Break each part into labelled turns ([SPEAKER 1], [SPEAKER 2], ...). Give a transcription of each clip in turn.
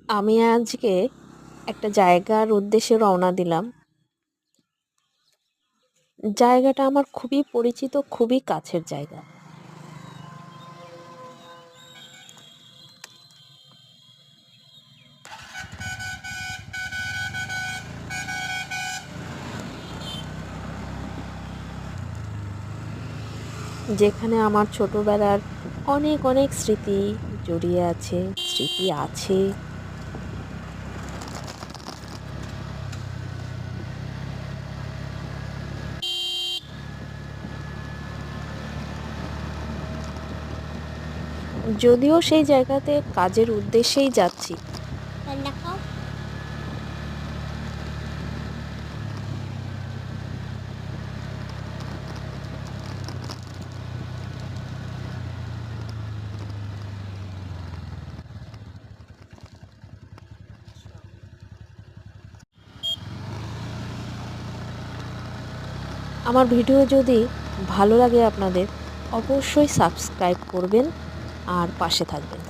[SPEAKER 1] আমি আজকে একটা জায়গার উদ্দেশ্যে রওনা দিলাম। জায়গাটা আমার খুবই পরিচিত, খুবই কাছের জায়গা। যেখানে আমার ছোটবেলার অনেক অনেক স্মৃতি জড়িয়ে আছে, স্মৃতি আছে। যদিও সেই জায়গাতে কাজের উদ্দেশ্যেই যাচ্ছি। আমার ভিডিও যদি ভালো লাগে আপনাদের, অবশ্যই সাবস্ক্রাইব করবেন আর পাশে থাকবেন।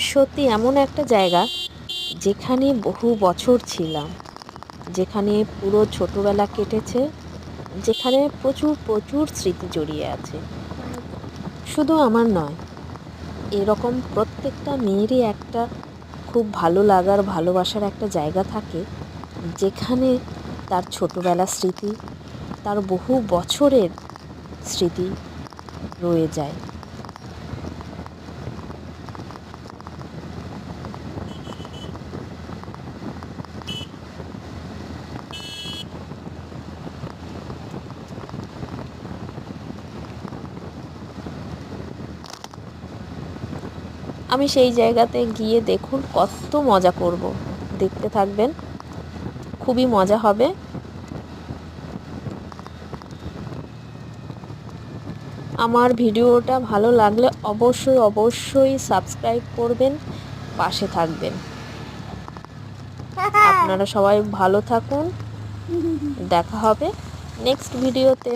[SPEAKER 1] সত্যি এমন একটা জায়গা যেখানে বহু বছর ছিলাম, যেখানে পুরো ছোটবেলা কেটেছে, যেখানে প্রচুর প্রচুর স্মৃতি জড়িয়ে আছে। শুধু আমার নয়, এরকম প্রত্যেকটা মেয়েরই একটা খুব ভালো লাগার, ভালোবাসার একটা জায়গা থাকে, যেখানে তার ছোটবেলার স্মৃতি, তার বহু বছরের স্মৃতি রয়ে যায়। আমি সেই জায়গাতে গিয়ে দেখুন কত মজা করব, দেখতে থাকবেন, খুবই মজা হবে। আমার ভিডিওটা ভালো লাগলে অবশ্যই অবশ্যই সাবস্ক্রাইব করবেন, পাশে থাকবেন। আপনারা সবাই ভালো থাকুন, দেখা হবে নেক্সট ভিডিওতে।